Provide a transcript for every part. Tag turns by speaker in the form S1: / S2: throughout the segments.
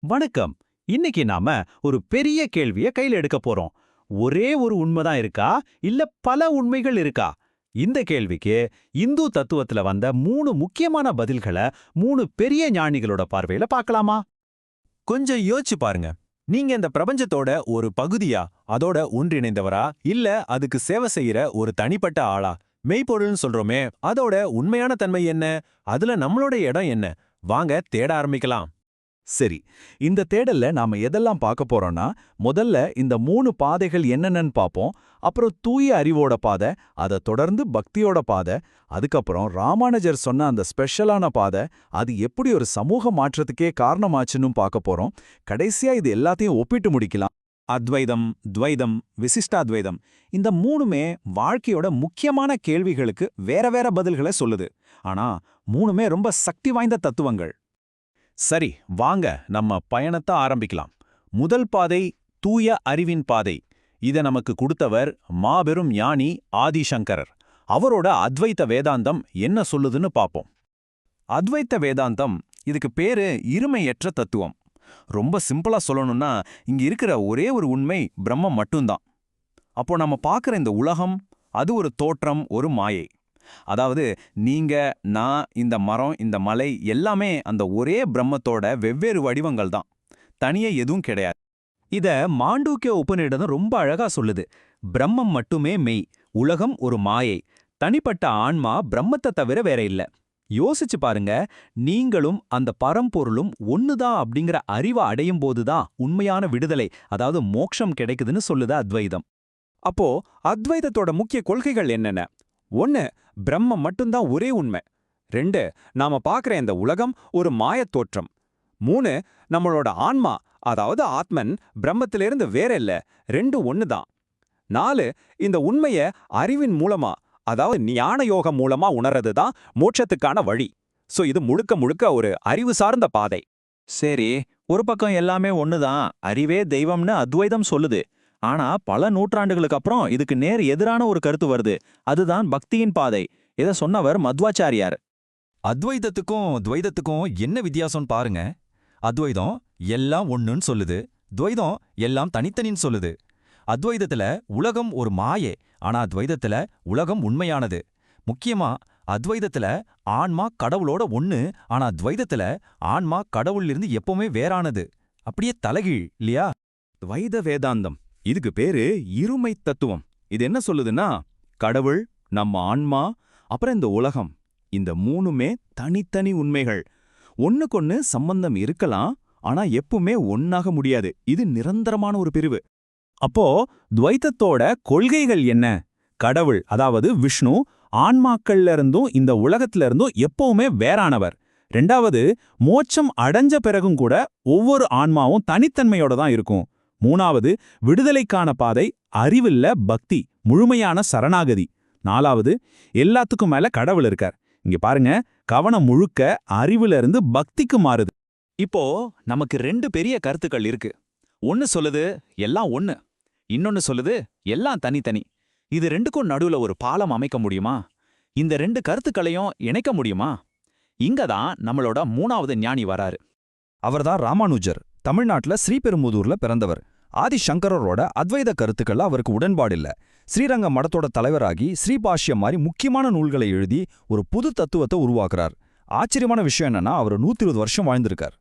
S1: வணக்கம். இன்னைக்கு நாம ஒரு பெரிய கேள்விய கையில எடுக்க போறோம். ஒரே ஒரு உண்மைதான் இருக்கா? இல்ல பல உண்மைகள் இருக்கா? இந்த கேள்விக்கு இந்து தத்துவத்துல வந்த 3 முக்கியமான பதில்கள 3 பெரிய ஞானிகளோட பார்வையில பார்க்கலாமா?
S2: கொஞ்சம் யோசிச்சு பாருங்க. நீங்க இந்த பிரபஞ்சத்தோட ஒரு பகுதியா, அதோட ஒன்றிணைந்தவரா, இல்ல அதுக்கு சேவை செய்யற ஒரு தனிப்பட்ட ஆளா? மெய்ப்பொருள்னு சொல்றோமே, அதோட உண்மையான தன்மை என்ன? அதுல நம்மளோட இடம் என்ன? வாங்க தேட ஆரம்பிக்கலாம்.
S3: சரி, இந்த தேடல்ல நாம எதெல்லாம் பார்க்க போறோம்னா, முதல்ல இந்த 3 பாதைகள் என்னென்னன்னு பார்ப்போம். அப்புறம் தூய அறிவோட பாதை, அத தொடர்ந்து பக்தியோட பாதை, அதுக்கப்புறம் ராமானுஜர் சொன்ன அந்த ஸ்பெஷலான பாதை, அது எப்படி ஒரு சமூக மாற்றத்துக்கே காரணமாச்சுன்னு பார்க்க போறோம். கடைசியா இது எல்லாத்தையும் ஒப்பிட்டு முடிக்கலாம்.
S2: அத்வைதம், துவைதம், விசிஷ்டாத்வைதம் இந்த மூணுமே வாழ்க்கையோட முக்கியமான கேள்விகளுக்கு வேற வேற பதில்களை சொல்லுது. ஆனா மூணுமே ரொம்ப சக்தி வாய்ந்த தத்துவங்கள். சரி, வாங்க நம்ம பயணத்தை ஆரம்பிக்கலாம். முதல் பாதை தூய அறிவின் பாதை. இத நமக்கு கொடுத்தவர் மாபெரும் ஞானி ஆதிசங்கரர். அவரோட அத்வைத்த வேதாந்தம் என்ன சொல்லுதுன்னு பாப்போம். அத்வைத்த வேதாந்தம், இதுக்கு பேரு இருமையற்ற தத்துவம். ரொம்ப சிம்பிளா சொல்லணும்னா, இங்க இருக்கிற ஒரே ஒரு உண்மை பிரம்மம் மட்டும்தான். அப்போ நம்ம பார்க்குற இந்த உலகம், அது ஒரு தோற்றம், ஒரு மாயை. அதாவது நீங்க, நான், இந்த மரம், இந்த மலை எல்லாமே அந்த ஒரே பிரம்மத்தோட வெவ்வேறு வடிவங்கள் தான். தனியே எதுவும் கிடையாது.
S1: இத மாண்டூக்கிய உபநிடதம் ரொம்ப அழகா சொல்லுது. பிரம்மம் மட்டுமே மெய், உலகம் ஒரு மாயை. தனிப்பட்ட ஆன்மா பிரம்மத்தை தவிர வேற இல்ல. யோசிச்சு பாருங்க, நீங்களும் அந்த பரம்பொருளும் ஒண்ணுதான் அப்படிங்கிற அறிவை அடையும் போதுதான் உண்மையான விடுதலை, அதாவது மோட்சம் கிடைக்குதுன்னு சொல்லுது அத்வைதம்.
S2: அப்போ அத்வைதத்தோட முக்கிய கொள்கைகள் என்னென்ன? 1, பிரம்மம் மட்டும்தான் ஒரே உண்மை. 2, நாம பார்க்குற இந்த உலகம் ஒரு மாயத் தோற்றம். 3, நம்மளோட ஆன்மா, அதாவது ஆத்மன் பிரம்மத்திலிருந்து வேற இல்ல, 2 ஒண்ணுதான். 4, இந்த உண்மைய அறிவின் மூலமா, அதாவது ஞான யோகம் மூலமா உணர்றது தான் மோட்சத்துக்கான வழி. சோ இது முழுக்க முழுக்க ஒரு அறிவு சார்ந்த பாதை.
S4: சரி, ஒரு பக்கம் எல்லாமே ஒண்ணுதான், அறிவே தெய்வம்னு அத்வைதம் சொல்லுது. ஆனா பல நூற்றாண்டுகளுக்கு அப்புறம் இதுக்கு நேர் எதிரான ஒரு கருத்து வருது. அதுதான் பக்தியின் பாதை. இத சொன்னவர் மத்வாச்சாரியார்.
S2: அத்வைதத்துக்கும் துவைதத்துக்கும் என்ன வித்தியாசம் பாருங்க. அத்வைதம் எல்லாம் ஒண்ணுன்னு சொல்லுது, துவைதம் எல்லாம் தனித்தனின்னு சொல்லுது. அத்வைதத்துல உலகம் ஒரு மாயை, ஆனா துவைதத்துல உலகம் உண்மையானது. முக்கியமா அத்வைதத்துல ஆன்மா கடவுளோட ஒண்ணு, ஆனா துவைதத்துல ஆன்மா கடவுளிலிருந்து எப்பவுமே வேறானது. அப்படியே தலைகீழ் இல்லையா?
S3: துவைத வேதாந்தம், இதுக்கு பேரு இருமை தத்துவம். இது என்ன சொல்லுதுன்னா, கடவுள், நம்ம ஆன்மா, அப்புறம் இந்த உலகம், இந்த மூணுமே தனித்தனி உண்மைகள். ஒண்ணுக்கொன்னு சம்பந்தம் இருக்கலாம், ஆனா எப்பவுமே ஒன்னாக முடியாது. இது நிரந்தரமான ஒரு பிரிவு.
S1: அப்போ துவைத்தத்தோட கொள்கைகள் என்ன? கடவுள், அதாவது விஷ்ணு, ஆன்மாக்கள்ல இருந்தும் இந்த உலகத்துல இருந்தும் எப்பவுமே வேறானவர். 2வது, மோட்சம் அடைஞ்ச பிறகும் கூட ஒவ்வொரு ஆன்மாவும் தனித்தன்மையோட தான் இருக்கும். 3வது, விடுதலைக்கான பாதை அறிவில்ல பக்தி, முழுமையான சரணாகதி. 4வது, எல்லாத்துக்கும் மேல கடவுள் இருக்கார். இங்க பாருங்க, கவனம் முழுக்க அறிவுல இருந்து பக்திக்கு மாறுது.
S4: இப்போ நமக்கு 2 பெரிய கருத்துக்கள் இருக்கு. ஒன்னு சொல்லுது எல்லாம் ஒண்ணு, இன்னொன்னு சொல்லுது எல்லாம் தனித்தனி. இது ரெண்டுக்கும் நடுவுல ஒரு பாலம் அமைக்க முடியுமா? இந்த 2 கருத்துக்களையும் இணைக்க முடியுமா? இங்கதான் நம்மளோட 3வது ஞானி வராரு.
S5: அவர்தான் ராமானுஜர். தமிழ்நாட்டுல ஸ்ரீபெரும்புதூர்ல பிறந்தவர். ஆதிசங்கரோட அத்வைத கருத்துக்கள்ல அவருக்கு உடன்பாடில்ல. ஸ்ரீரங்க மடத்தோட தலைவராகி ஸ்ரீபாஷ்யம் மாதிரி முக்கியமான நூல்களை எழுதி ஒரு புது தத்துவத்தை உருவாக்குறார். ஆச்சரியமான விஷயம் என்னன்னா, அவர் 120 வருஷம் வாழ்ந்திருக்கார்.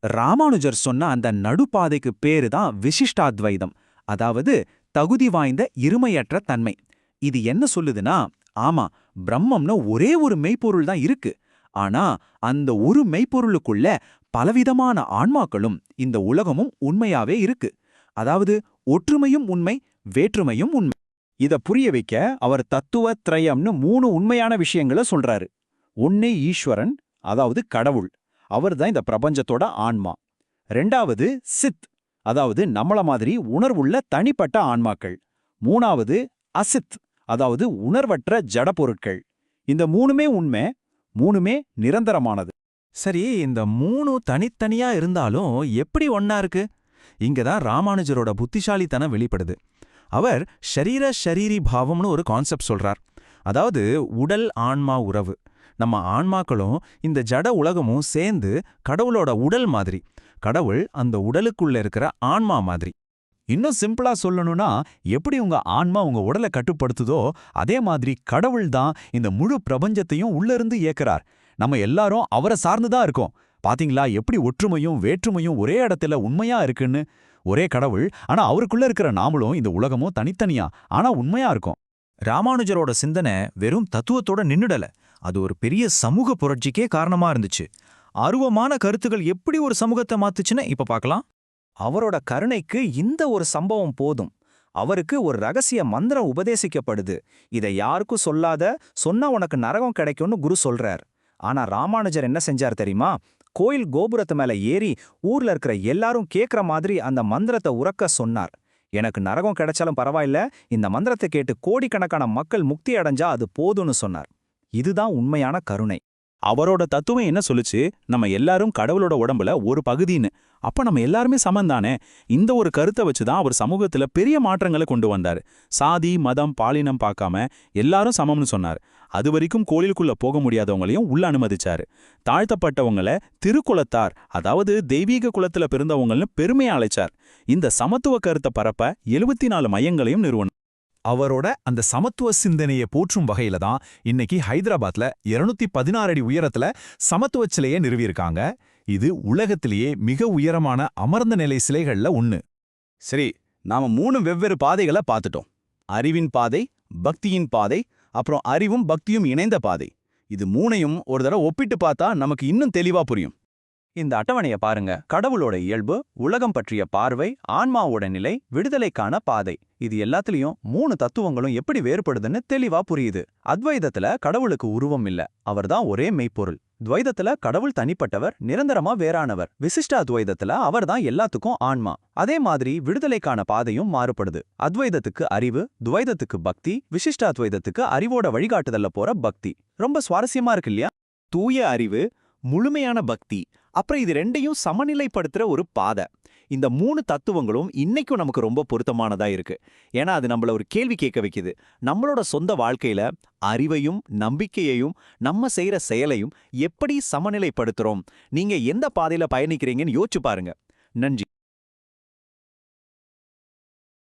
S1: ராமானுஜர் சொன்ன அந்த நடுப்பாதைக்கு பேரு தான் விசிஷ்டாத்வைதம், அதாவது தகுதி வாய்ந்த இருமையற்ற தன்மை. இது என்ன சொல்லுதுன்னா, ஆமா, பிரம்மம்னு ஒரே ஒரு மெய்ப்பொருள் தான் இருக்கு. ஆனா அந்த ஒரு மெய்ப்பொருளுக்குள்ள பலவிதமான ஆன்மாக்களும் இந்த உலகமும் உண்மையாவே இருக்கு. அதாவது ஒற்றுமையும் உண்மை, வேற்றுமையும் உண்மை.
S3: இத புரிய வைக்க அவர் தத்துவ திரயம்னு 3 உண்மையான விஷயங்களை சொல்றாரு. ஒண்ணே ஈஸ்வரன், அதாவது கடவுள், அவர்தான் இந்த பிரபஞ்சத்தோட ஆன்மா. 2வது சித், அதாவது நம்மள மாதிரி உணர்வுள்ள தனிப்பட்ட ஆன்மாக்கள். 3வது அசித், அதாவது உணர்வற்ற ஜட பொருட்கள். இந்த 3மே உண்மை, 3மே நிரந்தரமானது.
S4: சரி, இந்த 3 தனித்தனியா இருந்தாலும் எப்படி ஒன்னா இருக்கு? இங்கதான் ராமானுஜரோட புத்திசாலித்தனம் வெளிப்படுது. அவர் ஷரீர ஷரீரி பாவம்னு ஒரு கான்செப்ட் சொல்றார். அதாவது உடல் ஆன்மா உறவு. நம்ம ஆன்மாக்களும் இந்த ஜட உலகமும் சேர்ந்து கடவுளோட உடல் மாதிரி.
S2: கடவுள் அந்த உடலுக்குள்ள இருக்கிற ஆன்மா மாதிரி. இன்னும் சிம்பிளா சொல்லணும்னா, எப்படி உங்க ஆன்மா உங்க உடலை கட்டுப்படுத்துதோ அதே மாதிரி கடவுள் தான் இந்த முழு பிரபஞ்சத்தையும் உள்ள இருந்து இயக்குறார். நம்ம எல்லாரும் அவரை சார்ந்துதான் இருக்கோம். பாத்தீங்களா எப்படி ஒற்றுமையும் வேற்றுமையும் ஒரே இடத்துல உண்மையா இருக்குன்னு? ஒரே கடவுள், ஆனா அவருக்குள்ள இருக்கிற நாமளும் இந்த உலகமும் தனித்தனியா ஆனா உண்மையா இருக்கும்.
S3: ராமானுஜரோட சிந்தனை வெறும் தத்துவத்தோட நின்னுடல, அது ஒரு பெரிய சமூக புரட்சிக்கே காரணமா இருந்துச்சு. அருவமான கருத்துகள் எப்படி ஒரு சமூகத்தை மாத்துச்சுன்னு இப்ப பார்க்கலாம். அவரோட கருணைக்கு இந்த ஒரு சம்பவம் போதும். அவருக்கு ஒரு ரகசிய மந்திரம் உபதேசிக்கப்படுது. இதை யாருக்கும் சொல்லாத, சொன்னா உனக்கு நரகம் கிடைக்கும்னு குரு சொல்றார். ஆனா ராமானுஜர் என்ன செஞ்சார் தெரியுமா? கோயில் கோபுரத்து மேல ஏறி ஊர்ல இருக்கிற எல்லாரும் கேக்குற மாதிரி அந்த மந்திரத்தை உரக்க சொன்னார். எனக்கு நரகம் கிடைச்சாலும் பரவாயில்ல, இந்த மந்திரத்தை கேட்டு கோடிக்கணக்கான மக்கள் முக்தி அடைஞ்சா அது போதும்னு சொன்னார். இதுதான் உண்மையான கருணை.
S1: அவரோட தத்துவம் என்ன சொல்லுச்சு? நம்ம எல்லாரும் கடவுளோட உடம்புல ஒரு பகுதின்னு. அப்ப நம்ம எல்லாருமே சமந்தானே. இந்த ஒரு கருத்தை வச்சுதான் அவர் சமூகத்துல பெரிய மாற்றங்களை கொண்டு வந்தார். சாதி மதம் பாலினம் பார்க்காம எல்லாரும் சமம்னு சொன்னார். அது வரைக்கும் கோயிலுக்குள்ள போக முடியாதவங்களையும் உள்ள அனுமதிச்சாரு. தாழ்த்தப்பட்டவங்கள திருக்குலத்தார், அதாவது தெய்வீக குலத்துல பிறந்தவங்கள்னு பெருமையா அழைச்சார். இந்த சமத்துவ கருத்தை பரப்ப 74 மையங்களையும் நிறுவனம்.
S5: அவரோட அந்த சமத்துவ சிந்தனையை போற்றும் வகையில தான் இன்னைக்கு ஹைதராபாத்ல 216 அடி உயரத்துல சமத்துவ சிலையை நிறுவியிருக்காங்க. இது உலகத்திலேயே மிக உயரமான அமர்ந்த நிலை சிலைகள்ல ஒண்ணு.
S2: சரி, நாம 3 வெவ்வேறு பாதைகளை பார்த்துட்டோம். அறிவின் பாதை, பக்தியின் பாதை, அப்புறம் அறிவும் பக்தியும் இணைந்த பாதை. இது 3ஐயும் ஒரு தடவை ஒப்பிட்டு பார்த்தா நமக்கு இன்னும் தெளிவா புரியும்.
S3: இந்த அட்டவணைய பாருங்க. கடவுளோட இயல்பு, உலகம் பற்றிய பார்வை, ஆன்மாவோட நிலை, விடுதலைக்கான பாதை. இது எல்லாத்துலயும் 3 தத்துவங்களும் எப்படி வேறுபடுதுன்னு தெளிவா புரியுது. அத்வைதத்துல கடவுளுக்கு உருவம் இல்ல, அவர்தான் ஒரே மெய்ப்பொருள். துவைதத்துல கடவுள் தனிப்பட்டவர், நிரந்தரமா வேறானவர். விசிஷ்ட அத்வைதத்துல அவர்தான் எல்லாத்துக்கும் ஆன்மா. அதே மாதிரி விடுதலைக்கான பாதையும் மாறுபடுது. அத்வைதத்துக்கு அறிவு, துவைதத்துக்கு பக்தி, விசிஷ்ட அத்வைதத்துக்கு அறிவோட வழிகாட்டுதல்ல போற பக்தி. ரொம்ப சுவாரஸ்யமா இருக்கு இல்லையா?
S2: தூய அறிவு, முழுமையான பக்தி, அப்புறம் இது ரெண்டையும் சமநிலைப்படுத்துற ஒரு பாதை. இந்த 3 தத்துவங்களும் இன்னைக்கும் நமக்கு ரொம்ப பொருத்தமானதா இருக்கு. ஏன்னா அது நம்மள ஒரு கேள்வி கேட்க வைக்குது. நம்மளோட சொந்த வாழ்க்கையில அறிவையும் நம்பிக்கையையும் நம்ம செய்யற செயலையும் எப்படி சமநிலைப்படுத்துறோம்? நீங்க எந்த பாதையில பயணிக்கிறீங்கன்னு யோசிச்சு பாருங்க. நன்றி.